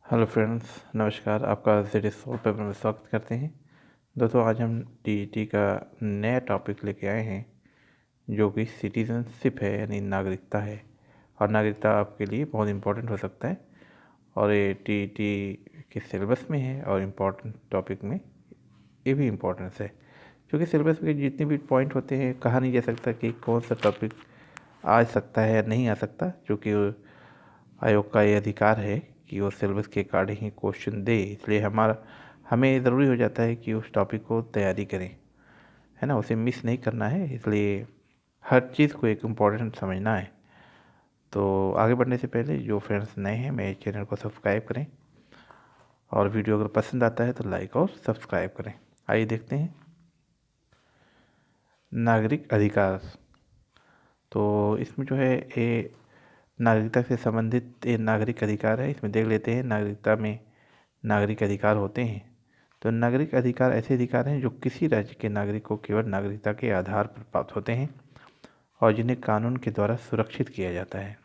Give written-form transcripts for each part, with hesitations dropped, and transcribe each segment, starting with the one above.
Hello friends, नमस्कार। आपका Z soul paper में स्वागत करते हैं। दोस्तों, आज हम टीईटी का नया टॉपिक लेके आए हैं जो कि सिटीजनशिप है, यानी नागरिकता है। और नागरिकता आपके लिए बहुत इम्पोर्टेंट हो सकता है और ये टीईटी के सिलेबस में है और इम्पोर्टेंट टॉपिक में ये भी इम्पोर्टेंस है, क्योंकि सिलेबस के जितने भी पॉइंट होते हैं कहा नहीं जा सकता कि कौन सा टॉपिक आ सकता है या नहीं आ सकता, क्योंकि आयोग का ये अधिकार है कि वो सिलेबस के अकॉर्डिंग ही क्वेश्चन दे। इसलिए हमें ज़रूरी हो जाता है कि उस टॉपिक को तैयारी करें, है ना, उसे मिस नहीं करना है। इसलिए हर चीज़ को एक इम्पॉर्टेंट समझना है। तो आगे बढ़ने से पहले जो फ्रेंड्स नए हैं, मेरे चैनल को सब्सक्राइब करें और वीडियो अगर पसंद आता है तो लाइक और सब्सक्राइब करें। आइए देखते हैं नागरिक अधिकार। तो इसमें जो है ये नागरिकता से संबंधित ये नागरिक अधिकार है। इसमें देख लेते हैं नागरिकता में नागरिक अधिकार होते हैं। तो नागरिक अधिकार ऐसे अधिकार हैं जो किसी राज्य के नागरिक को केवल नागरिकता के आधार पर प्राप्त होते हैं और जिन्हें कानून के द्वारा सुरक्षित किया जाता है।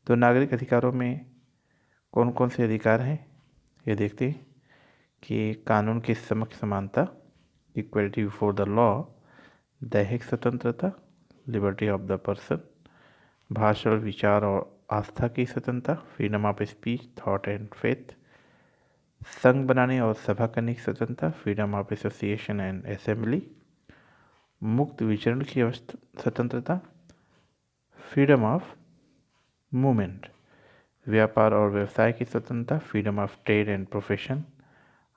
तो नागरिक अधिकारों में कौन कौन से अधिकार हैं ये देखते हैं कि कानून के समक्ष समानता, इक्वलिटी बिफोर द लॉ, दैहिक स्वतंत्रता, लिबर्टी ऑफ द पर्सन, भाषण, विचार और आस्था की स्वतंत्रता, freedom of speech, thought and faith, संघ बनाने और सभा करने की स्वतंत्रता, freedom of association and assembly, मुक्त विचरण की स्वतंत्रता, फ्रीडम ऑफ मूवमेंट, व्यापार और व्यवसाय की स्वतंत्रता, freedom of trade and profession,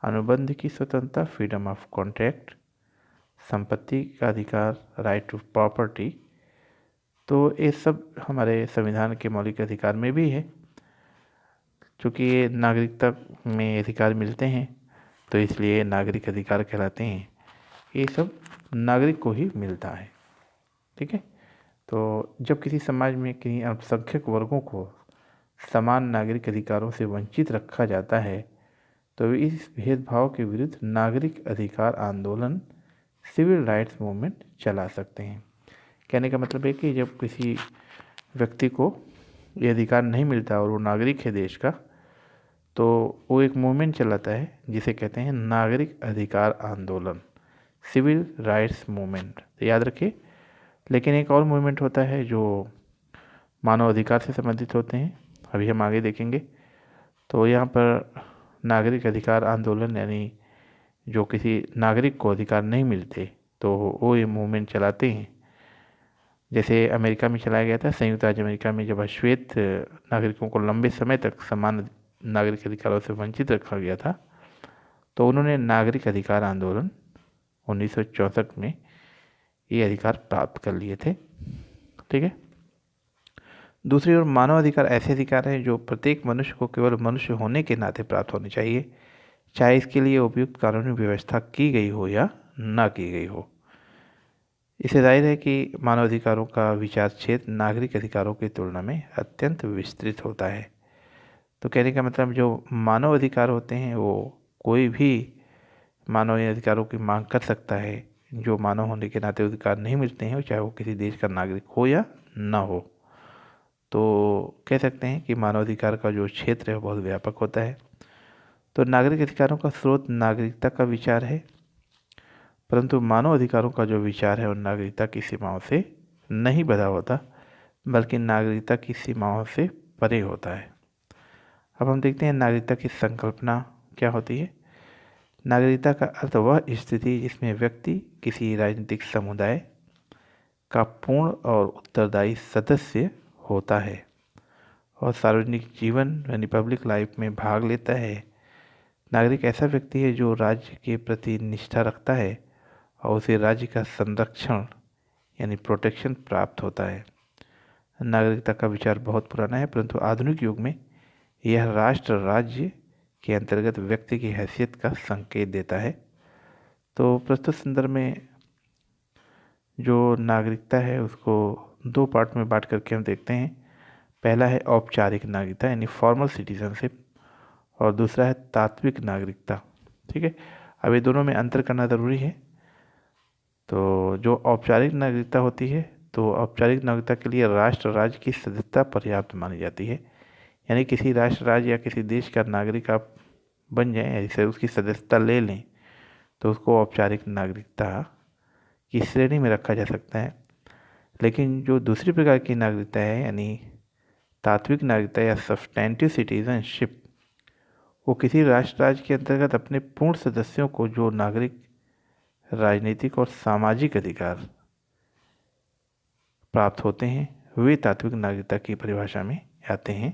अनुबंध की स्वतंत्रता, फ्रीडम ऑफ कॉन्ट्रैक्ट, संपत्ति का अधिकार, राइट टू प्रॉपर्टी। तो ये सब हमारे संविधान के मौलिक अधिकार में भी है। चूँकि ये नागरिकता में अधिकार मिलते हैं तो इसलिए नागरिक अधिकार कहलाते हैं। ये सब नागरिक को ही मिलता है, ठीक है। तो जब किसी समाज में किन्हीं अल्पसंख्यक वर्गों को समान नागरिक अधिकारों से वंचित रखा जाता है तो वे इस भेदभाव के विरुद्ध नागरिक अधिकार आंदोलन, सिविल राइट्स मूवमेंट चला सकते हैं। कहने का मतलब है कि जब किसी व्यक्ति को ये अधिकार नहीं मिलता और वो नागरिक है देश का, तो वो एक मूवमेंट चलाता है जिसे कहते हैं नागरिक अधिकार आंदोलन, सिविल राइट्स मूवमेंट। तो याद रखिए। लेकिन एक और मूवमेंट होता है जो मानव अधिकार से संबंधित होते हैं, अभी हम आगे देखेंगे। तो यहाँ पर नागरिक अधिकार आंदोलन यानी जो किसी नागरिक को अधिकार नहीं मिलते तो वो ये मूवमेंट चलाते हैं। जैसे अमेरिका में चलाया गया था, संयुक्त राज्य अमेरिका में, जब श्वेत नागरिकों को लंबे समय तक समान नागरिक अधिकारों से वंचित रखा गया था तो उन्होंने नागरिक अधिकार आंदोलन 1964 में ये अधिकार प्राप्त कर लिए थे, ठीक है। दूसरी ओर मानव अधिकार ऐसे अधिकार हैं जो प्रत्येक मनुष्य को केवल मनुष्य होने के नाते प्राप्त होने चाहिए, चाहे इसके लिए उपयुक्त कानूनी व्यवस्था की गई हो या ना की गई हो। इससे जाहिर है कि मानव अधिकारों का विचार क्षेत्र नागरिक अधिकारों की तुलना में अत्यंत विस्तृत होता है। तो कहने का मतलब जो मानव अधिकार होते हैं वो कोई भी मानवीय अधिकारों की मांग कर सकता है। जो मानव होने के नाते अधिकार नहीं मिलते हैं, चाहे वो किसी देश का नागरिक हो या ना हो, तो कह सकते हैं कि मानवाधिकार का जो क्षेत्र है बहुत व्यापक होता है। तो नागरिक अधिकारों का स्रोत नागरिकता का विचार है, परंतु मानव अधिकारों का जो विचार है वो नागरिकता की सीमाओं से नहीं बंधा होता, बल्कि नागरिकता की सीमाओं से परे होता है। अब हम देखते हैं नागरिकता की संकल्पना क्या होती है। नागरिकता का अर्थ वह स्थिति जिसमें व्यक्ति किसी राजनीतिक समुदाय का पूर्ण और उत्तरदायी सदस्य होता है और सार्वजनिक जीवन यानी पब्लिक लाइफ में भाग लेता है। नागरिक ऐसा व्यक्ति है जो राज्य के प्रति निष्ठा रखता है और उसे राज्य का संरक्षण यानी प्रोटेक्शन प्राप्त होता है। नागरिकता का विचार बहुत पुराना है, परंतु आधुनिक युग में यह राष्ट्र राज्य के अंतर्गत व्यक्ति की हैसियत का संकेत देता है। तो प्रस्तुत संदर्भ में जो नागरिकता है उसको दो पार्ट में बांट करके हम देखते हैं। पहला है औपचारिक नागरिकता यानी फॉर्मल सिटीजनशिप, और दूसरा है तात्विक नागरिकता, ठीक है। अब ये दोनों में अंतर करना ज़रूरी है। तो जो औपचारिक नागरिकता होती है, तो औपचारिक नागरिकता के लिए राष्ट्र राज्य की सदस्यता पर्याप्त मानी जाती है, यानी किसी राष्ट्र, राज्य या किसी देश का नागरिक आप बन जाएं, ऐसे उसकी सदस्यता ले लें, तो उसको औपचारिक नागरिकता की श्रेणी में रखा जा सकता है। लेकिन जो दूसरी प्रकार की नागरिकता है, यानी तात्विक नागरिकता या सब्सटेंटिव सिटीजनशिप, वो किसी राष्ट्र राज्य के अंतर्गत अपने पूर्ण सदस्यों को जो नागरिक, राजनीतिक और सामाजिक अधिकार प्राप्त होते हैं, वे तात्विक नागरिकता की परिभाषा में आते हैं।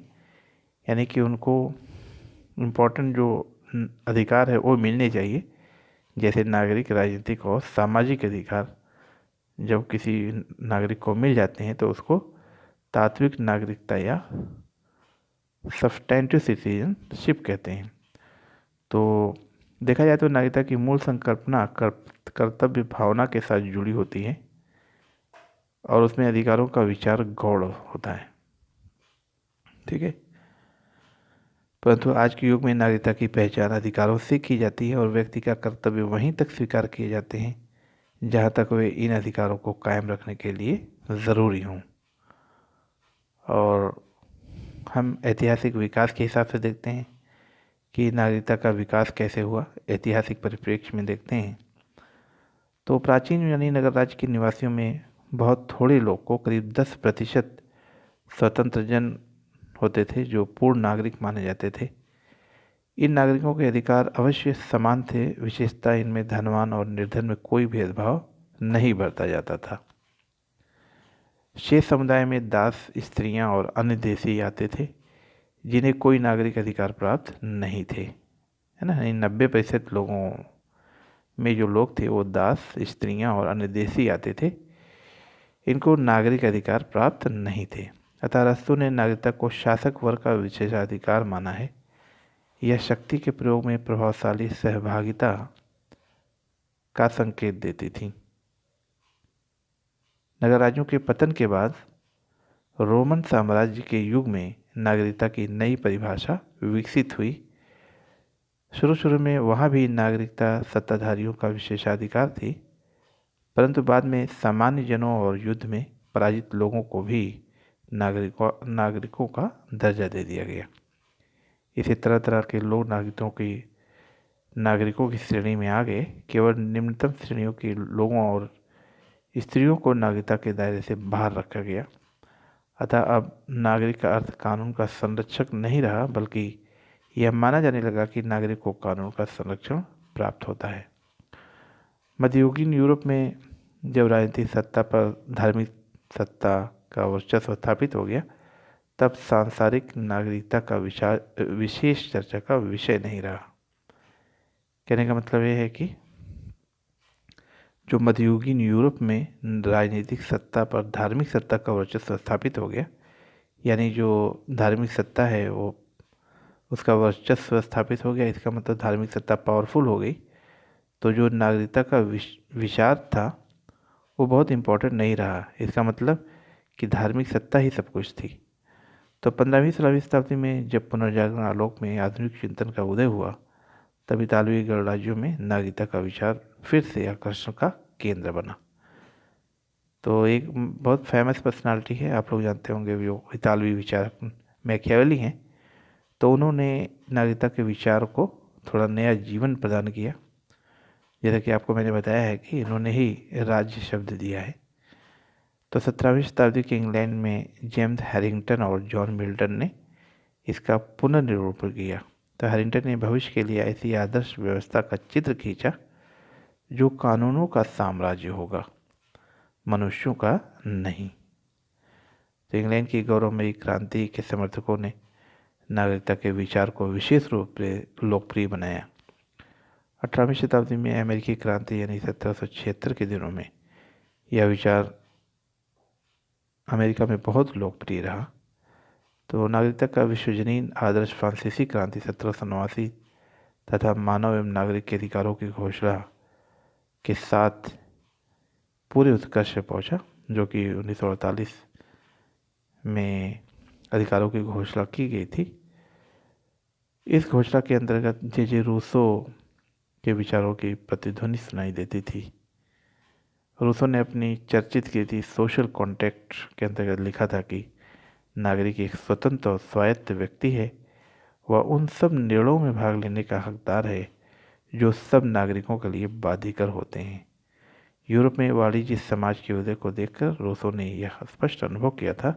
यानी कि उनको इम्पोर्टेंट जो अधिकार है वो मिलने चाहिए, जैसे नागरिक, राजनीतिक और सामाजिक अधिकार जब किसी नागरिक को मिल जाते हैं तो उसको तात्विक नागरिकता या सब्सटेंटिव सिटीजनशिप कहते हैं। तो देखा जाए तो नागरिकता की मूल संकल्पना कर्तव्य भावना के साथ जुड़ी होती है और उसमें अधिकारों का विचार गौण होता है। ठीक है। परंतु आज के युग में नागरिकता की पहचान अधिकारों से की जाती है और व्यक्ति का कर्तव्य वहीं तक स्वीकार किए जाते हैं जहाँ तक वे इन अधिकारों को कायम रखने के लिए ज़रूरी हों। और हम ऐतिहासिक विकास के हिसाब से देखते हैं कि नागरिकता का विकास कैसे हुआ, ऐतिहासिक परिप्रेक्ष्य में देखते हैं तो प्राचीन यूनानी नगर राज्य के निवासियों में बहुत थोड़े लोग को, करीब 10% स्वतंत्र जन होते थे जो पूर्ण नागरिक माने जाते थे। इन नागरिकों के अधिकार अवश्य समान थे, विशेषता इनमें धनवान और निर्धन में कोई भेदभाव नहीं बरता जाता था। शेष समुदाय में दास, स्त्रियां और अन्य देशी आते थे जिन्हें कोई नागरिक अधिकार प्राप्त नहीं थे, है ना। 90% लोगों में जो लोग थे वो दास, स्त्रियां और अन्य देशी आते थे, इनको नागरिक अधिकार प्राप्त नहीं थे। अतः अरस्तू ने नागरिकता को शासक वर्ग का विशेषाधिकार माना है। यह शक्ति के प्रयोग में प्रभावशाली सहभागिता का संकेत देती थी। नगर राज्यों के पतन के बाद रोमन साम्राज्य के युग में नागरिकता की नई परिभाषा विकसित हुई। शुरू में वहाँ भी नागरिकता सत्ताधारियों का विशेषाधिकार थी, परंतु बाद में सामान्य जनों और युद्ध में पराजित लोगों को भी नागरिकों का दर्जा दे दिया गया। इसे तरह तरह के लोग नागरिकों की श्रेणी में आ गए। केवल निम्नतम श्रेणियों के लोगों और स्त्रियों को नागरिकता के दायरे से बाहर रखा गया। अतः अब नागरिक का अर्थ कानून का संरक्षक नहीं रहा, बल्कि यह माना जाने लगा कि नागरिक को कानून का संरक्षण प्राप्त होता है। मध्ययुगीन यूरोप में जब राजनीतिक सत्ता पर धार्मिक सत्ता का वर्चस्व स्थापित हो गया, तब सांसारिक नागरिकता का विशेष चर्चा का विषय नहीं रहा। कहने का मतलब ये है कि जो मध्ययुगीन यूरोप में राजनीतिक सत्ता पर धार्मिक सत्ता का वर्चस्व स्थापित हो गया, यानी जो धार्मिक सत्ता है वो उसका वर्चस्व स्थापित हो गया, इसका मतलब धार्मिक सत्ता पावरफुल हो गई, तो जो नागरिकता का विचार था वो बहुत इम्पोर्टेंट नहीं रहा। इसका मतलब कि धार्मिक सत्ता ही सब कुछ थी। तो 15वीं-16वीं शताब्दी में जब पुनर्जागरण आलोक में आधुनिक चिंतन का उदय हुआ, तब इतालवी गणराज्यों में नागरिकता का विचार फिर से आकर्षण का केंद्र बना। तो एक बहुत फेमस पर्सनालिटी है, आप लोग जानते होंगे, जो इतालवी विचारक मैकियावेली हैं। तो उन्होंने नागरिकता के विचार को थोड़ा नया जीवन प्रदान किया। जैसा कि आपको मैंने बताया है कि इन्होंने ही राज्य शब्द दिया है। तो 17वीं शताब्दी के इंग्लैंड में जेम्स हैरिंगटन और जॉन मिल्टन ने इसका पुनर्निरूपण किया। तो हैरिंगटन ने भविष्य के लिए ऐसी आदर्श व्यवस्था का चित्र खींचा जो कानूनों का साम्राज्य होगा, मनुष्यों का नहीं। तो इंग्लैंड की गौरवमयी क्रांति के समर्थकों ने नागरिकता के विचार को विशेष रूप से लोकप्रिय बनाया। 18वीं शताब्दी में अमेरिकी क्रांति यानी 1776 के दिनों में यह विचार अमेरिका में बहुत लोकप्रिय रहा। तो नागरिकता का विश्वजनीन आदर्श फ्रांसीसी क्रांति 1789 तथा मानव एवं नागरिक के अधिकारों की घोषणा के साथ पूरे उत्कर्ष पे पहुंचा, जो कि 1948 में अधिकारों की घोषणा की गई थी। इस घोषणा के अंतर्गत जे रूसो के विचारों की प्रतिध्वनि सुनाई देती थी। रूसो ने अपनी चर्चित कृति सोशल कॉन्ट्रैक्ट के अंतर्गत लिखा था कि नागरिक एक स्वतंत्र और स्वायत्त व्यक्ति है। वह उन सब निर्णयों में भाग लेने का हकदार है जो सब नागरिकों के लिए बाध्यकर होते हैं। यूरोप में वाणिज्य समाज के उदय को देखकर रूसो ने यह स्पष्ट अनुभव किया था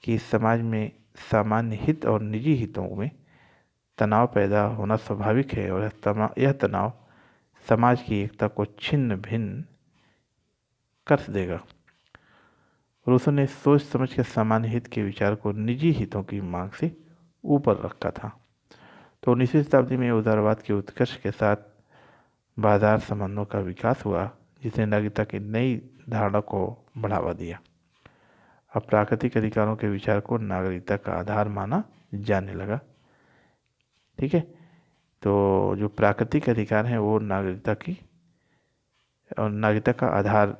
कि इस समाज में सामान्य हित और निजी हितों में तनाव पैदा होना स्वाभाविक है और यह तनाव समाज की एकता को छिन्न भिन्न कर देगा। रूसो ने सोच समझ कर सामान्य हित के विचार को निजी हितों की मांग से ऊपर रखा था। तो 19वीं शताब्दी में उदारवाद के उत्कर्ष के साथ बाजार संबंधों का विकास हुआ, जिसने नागरिकता की नई धारणा को बढ़ावा दिया। अब प्राकृतिक अधिकारों के विचार को नागरिकता का आधार माना जाने लगा। ठीक है, तो जो प्राकृतिक अधिकार हैं वो नागरिकता का आधार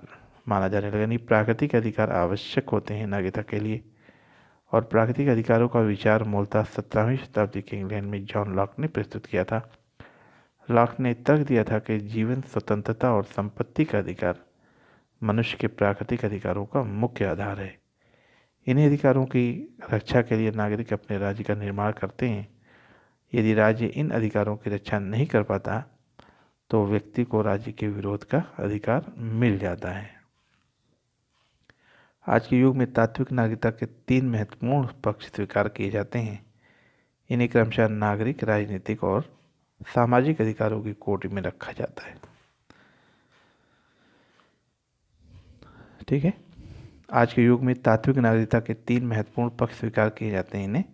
माना जाने लगा। यानी प्राकृतिक अधिकार आवश्यक होते हैं नागरिकता के लिए। और प्राकृतिक अधिकारों का विचार मूलतः 17वीं शताब्दी के इंग्लैंड में जॉन लॉक ने प्रस्तुत किया था। लॉक ने तर्क दिया था कि जीवन, स्वतंत्रता और संपत्ति का अधिकार मनुष्य के प्राकृतिक अधिकारों का मुख्य आधार है। इन्हीं अधिकारों की रक्षा के लिए नागरिक अपने राज्य का निर्माण करते हैं। यदि राज्य इन अधिकारों की रक्षा नहीं कर पाता तो व्यक्ति को राज्य के विरोध का अधिकार मिल जाता है। आज के युग में तात्विक नागरिकता के 3 महत्वपूर्ण पक्ष स्वीकार किए जाते हैं। इन्हें क्रमशः नागरिक, राजनीतिक और सामाजिक अधिकारों की कोटि में रखा जाता है। ठीक है, आज के युग में तात्विक नागरिकता के 3 महत्वपूर्ण पक्ष स्वीकार किए जाते हैं। इन्हें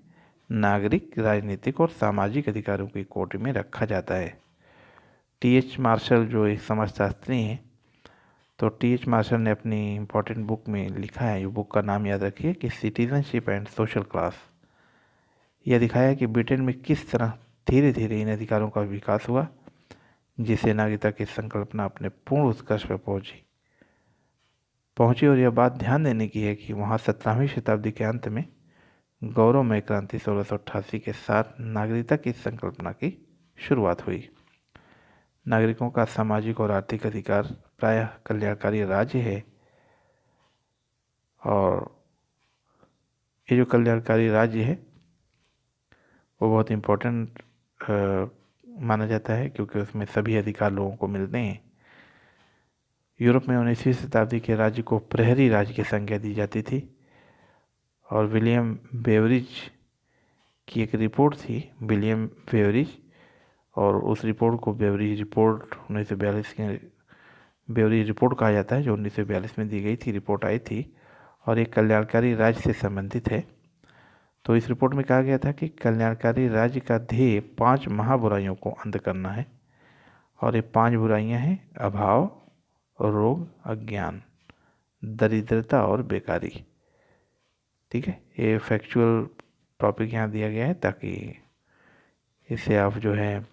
नागरिक, राजनीतिक और सामाजिक अधिकारों की कोटि में रखा जाता है। टी.एच. मार्शल जो एक समाजशास्त्री हैं, तो टी.एच. मार्शल ने अपनी इम्पोर्टेंट बुक में लिखा है, ये बुक का नाम याद रखिए, कि सिटीजनशिप एंड सोशल क्लास। यह दिखाया कि ब्रिटेन में किस तरह धीरे धीरे इन अधिकारों का विकास हुआ, जिससे नागरिकता की संकल्पना अपने पूर्ण उत्कर्ष पर पहुंची। और यह बात ध्यान देने की है कि वहाँ 17वीं शताब्दी के अंत में गौरवमय क्रांति 1688 के साथ नागरिकता की संकल्पना की शुरुआत हुई। नागरिकों का सामाजिक और आर्थिक अधिकार प्रायः कल्याणकारी राज्य है, और ये जो कल्याणकारी राज्य है वो बहुत इम्पोर्टेंट माना जाता है, क्योंकि उसमें सभी अधिकार लोगों को मिलते हैं। यूरोप में 19वीं शताब्दी के राज्य को प्रहरी राज्य की संज्ञा दी जाती थी, और विलियम बेवरिज की एक रिपोर्ट थी, विलियम बेवरिज, और उस रिपोर्ट को बेवरिज रिपोर्ट 1942 के बेवरिज रिपोर्ट कहा जाता है, जो 1942 में दी गई थी, रिपोर्ट आई थी, और एक कल्याणकारी राज्य से संबंधित है। तो इस रिपोर्ट में कहा गया था कि कल्याणकारी राज्य का ध्येय 5 महाबुराइयों को अंत करना है, और ये 5 बुराइयां हैं: अभाव, रोग, अज्ञान, दरिद्रता और बेकारी। ठीक है, ये फैक्चुअल टॉपिक यहाँ दिया गया है ताकि इससे आप जो है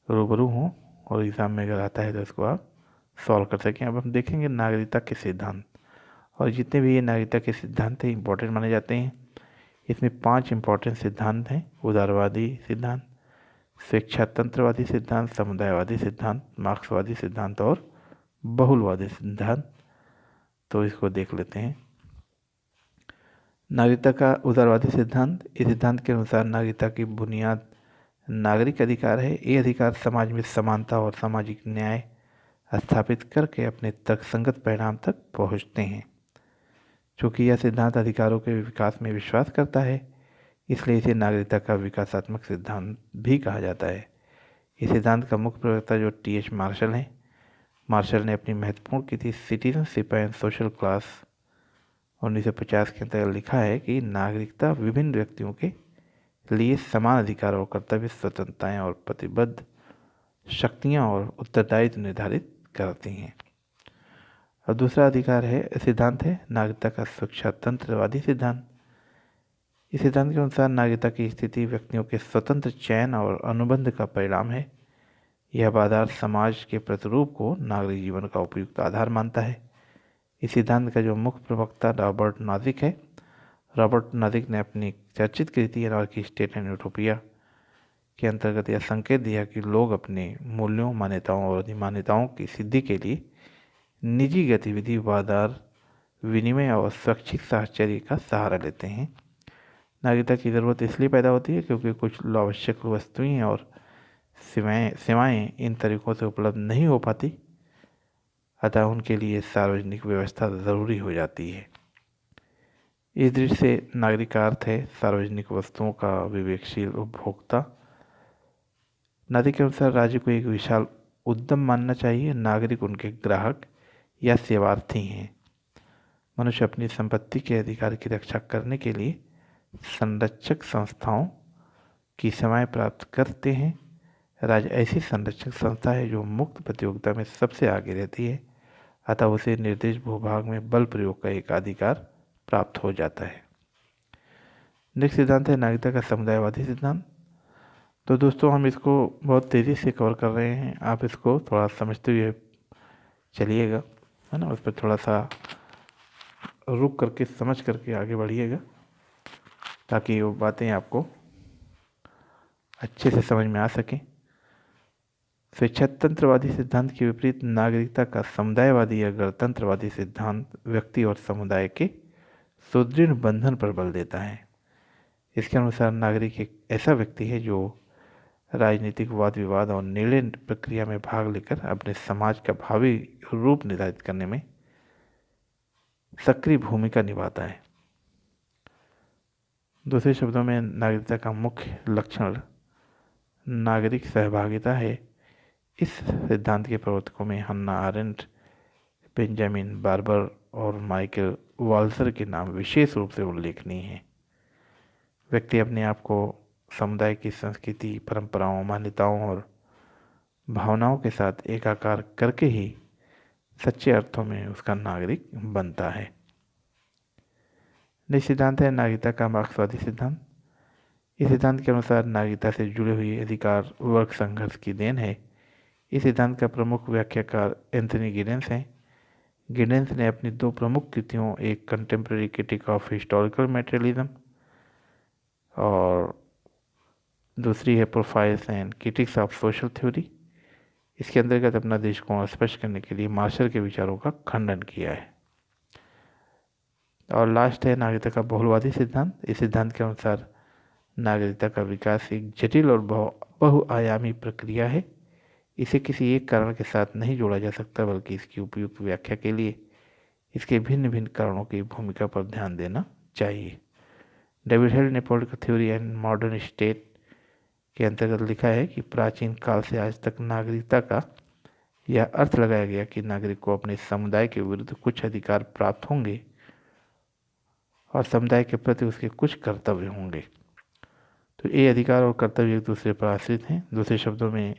रूबरू हों, और एग्ज़ाम में अगर आता है तो इसको आप सॉल्व कर सकें। अब हम देखेंगे नागरिकता के सिद्धांत, और जितने भी ये नागरिकता के सिद्धांत हैं इम्पोर्टेंट माने जाते हैं। इसमें 5 इम्पोर्टेंट सिद्धांत हैं: उदारवादी सिद्धांत, स्वेच्छातंत्रवादी सिद्धांत, समुदायवादी सिद्धांत, मार्क्सवादी सिद्धांत और बहुलवादी सिद्धांत। तो इसको देख लेते हैं। नागरिकता का उदारवादी सिद्धांत, इस सिद्धांत के अनुसार नागरिकता की बुनियाद नागरिक अधिकार है। ये अधिकार समाज में समानता और सामाजिक न्याय स्थापित करके अपने तर्कसंगत परिणाम तक पहुँचते हैं। चूँकि यह सिद्धांत अधिकारों के विकास में विश्वास करता है, इसलिए इसे नागरिकता का विकासात्मक सिद्धांत भी कहा जाता है। इस सिद्धांत का मुख्य प्रवक्ता जो टी.एच. मार्शल हैं, मार्शल ने अपनी महत्वपूर्ण कृति सिटीजनशिप एंड सोशल क्लास 1950 के अंतर्गत लिखा है कि नागरिकता विभिन्न व्यक्तियों के लिए समान अधिकार और कर्तव्य, स्वतंत्रताएं और प्रतिबद्ध शक्तियां और उत्तरदायित्व निर्धारित करती हैं। और दूसरा अधिकार है सिद्धांत है नागरिकता का स्वेच्छातंत्रवादी सिद्धांत। इस सिद्धांत के अनुसार नागरिकता की स्थिति व्यक्तियों के स्वतंत्र चयन और अनुबंध का परिणाम है। यह बाजार समाज के प्रतिरूप को नागरिक जीवन का उपयुक्त आधार मानता है। इस सिद्धांत का जो मुख्य प्रवक्ता रॉबर्ट नॉजिक है, रॉबर्ट नॉजिक ने अपनी चर्चित कृति एनार्की स्टेट एंड यूटोपिया के अंतर्गत यह संकेत दिया कि लोग अपने मूल्यों, मान्यताओं और अधिमान्यताओं की सिद्धि के लिए निजी गतिविधि, बाजार विनिमय और स्वैच्छिक साहचर्य का सहारा लेते हैं। नागरिकता की ज़रूरत इसलिए पैदा होती है क्योंकि कुछ आवश्यक वस्तुएं और सेवाएं इन तरीक़ों से उपलब्ध नहीं हो पाती, अतः उनके लिए सार्वजनिक व्यवस्था ज़रूरी हो जाती है। इस दृष्टि से नागरिक का अर्थ है सार्वजनिक वस्तुओं का विवेकशील उपभोक्ता। नदी के अनुसार राज्य को एक विशाल उद्यम मानना चाहिए, नागरिक उनके ग्राहक या सेवार्थी हैं। मनुष्य अपनी संपत्ति के अधिकार की रक्षा करने के लिए संरक्षक संस्थाओं की सेवाएं प्राप्त करते हैं। राज्य ऐसी संरक्षक संस्था है जो मुक्त प्रतियोगिता में सबसे आगे रहती है, अतः उसे निर्देश भूभाग में बल प्रयोग का एक अधिकार प्राप्त हो जाता है। नेक्स्ट सिद्धांत है नागरिकता का समुदायवादी सिद्धांत। तो दोस्तों हम इसको बहुत तेज़ी से कवर कर रहे हैं, आप इसको थोड़ा समझते हुए चलिएगा, है ना। उस पर थोड़ा सा रुक करके समझ करके आगे बढ़िएगा ताकि वो बातें आपको अच्छे से समझ में आ सकें। स्वेच्छातंत्रवादी सिद्धांत के विपरीत नागरिकता का समुदायवादी या गणतंत्रवादी सिद्धांत व्यक्ति और समुदाय के सुदृढ़ बंधन पर बल देता है। इसके अनुसार नागरिक एक ऐसा व्यक्ति है जो राजनीतिक वाद विवाद और निर्णय प्रक्रिया में भाग लेकर अपने समाज का भावी रूप निर्धारित करने में सक्रिय भूमिका निभाता है। दूसरे शब्दों में नागरिकता का मुख्य लक्षण नागरिक सहभागिता है। इस सिद्धांत के प्रवर्तकों में हन्ना आरेंट, बेंजामिन बार्बर और माइकल वाल्जर के नाम विशेष रूप से उल्लेखनीय हैं। व्यक्ति अपने आप को समुदाय की संस्कृति, परंपराओं, मान्यताओं और भावनाओं के साथ एकाकार करके ही सच्चे अर्थों में उसका नागरिक बनता है। नेक्स्ट सिद्धांत है नागरिकता का मार्क्सवादी सिद्धांत। इस सिद्धांत के अनुसार नागरिकता से जुड़े हुए अधिकार वर्ग संघर्ष की देन है। इस सिद्धांत का प्रमुख व्याख्याकार एंथनी गिडेंस हैं। गिडेंस ने अपनी दो प्रमुख कृतियों, एक contemporary critic of historical materialism और दूसरी है profiles and critics of social theory, इसके अंतर्गत अपना दृष्टिकोण स्पष्ट करने के लिए मार्शल के विचारों का खंडन किया है। और लास्ट है नागरिकता का बहुलवादी सिद्धांत। इस सिद्धांत के अनुसार नागरिकता का विकास एक जटिल और बहुआयामी प्रक्रिया है। इसे किसी एक कारण के साथ नहीं जोड़ा जा सकता, बल्कि इसकी उपयुक्त व्याख्या के लिए इसके भिन्न भिन्न कारणों की भूमिका पर ध्यान देना चाहिए। डेविड हेल ने political theory and modern state के अंतर्गत लिखा है कि प्राचीन काल से आज तक नागरिकता का यह अर्थ लगाया गया कि नागरिक को अपने समुदाय के विरुद्ध कुछ अधिकार प्राप्त होंगे और समुदाय के प्रति उसके कुछ कर्तव्य होंगे। तो ये अधिकार और कर्तव्य एक दूसरे पर आश्रित हैं। दूसरे शब्दों में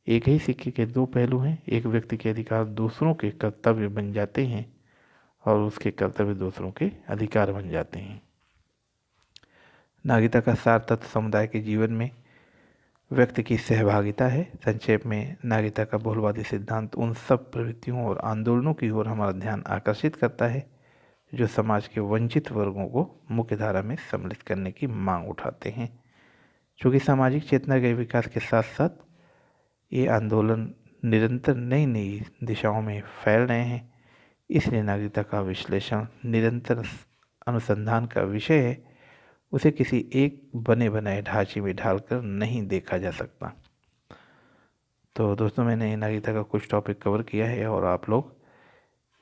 एक ही सिक्के के दो पहलू हैं। एक व्यक्ति के अधिकार दूसरों के कर्तव्य बन जाते हैं और उसके कर्तव्य दूसरों के अधिकार बन जाते हैं। नागरिकता का सार तत्व समुदाय के जीवन में व्यक्ति की सहभागिता है। संक्षेप में नागरिकता का बहुलवादी सिद्धांत उन सब प्रवृत्तियों और आंदोलनों की ओर हमारा ध्यान आकर्षित करता है जो समाज के वंचित वर्गों को मुख्य धारा में सम्मिलित करने की मांग उठाते हैं। चूँकि सामाजिक चेतना के विकास के साथ साथ ये आंदोलन निरंतर नई नई दिशाओं में फैल रहे हैं, इसलिए नागरिकता का विश्लेषण निरंतर अनुसंधान का विषय है। उसे किसी एक बने बनाए ढांचे में ढालकर नहीं देखा जा सकता। तो दोस्तों मैंने नागरिकता का कुछ टॉपिक कवर किया है और आप लोग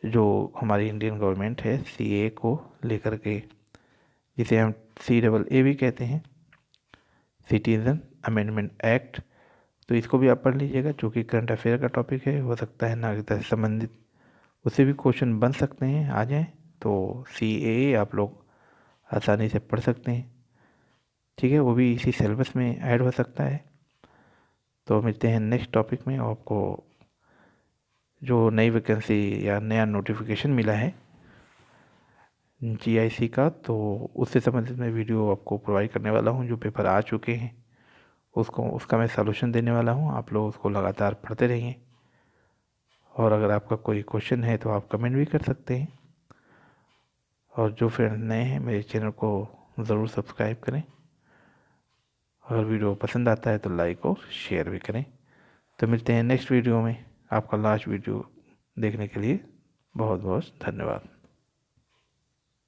जो हमारी इंडियन गवर्नमेंट है CAA को लेकर के, जिसे हम CAA भी कहते हैं, सिटीजन अमेंडमेंट एक्ट, तो इसको भी आप पढ़ लीजिएगा। जो कि करंट अफेयर का टॉपिक है, हो सकता है नागरिकता से संबंधित उससे भी क्वेश्चन बन सकते हैं, आ जाएँ तो CAA आप लोग आसानी से पढ़ सकते हैं। ठीक है, वो भी इसी सिलेबस में ऐड हो सकता है। तो मिलते हैं नेक्स्ट टॉपिक में। आपको जो नई वैकेंसी या नया नोटिफिकेशन मिला है GIC का, तो उससे संबंधित मैं वीडियो आपको प्रोवाइड करने वाला हूँ। जो पेपर आ चुके हैं उसका मैं सॉल्यूशन देने वाला हूँ। आप लोग उसको लगातार पढ़ते रहिए और अगर आपका कोई क्वेश्चन है तो आप कमेंट भी कर सकते हैं। और जो फ्रेंड नए हैं मेरे चैनल को ज़रूर सब्सक्राइब करें, अगर वीडियो पसंद आता है तो लाइक और शेयर भी करें। तो मिलते हैं नेक्स्ट वीडियो में। आपका लास्ट वीडियो देखने के लिए बहुत बहुत धन्यवाद।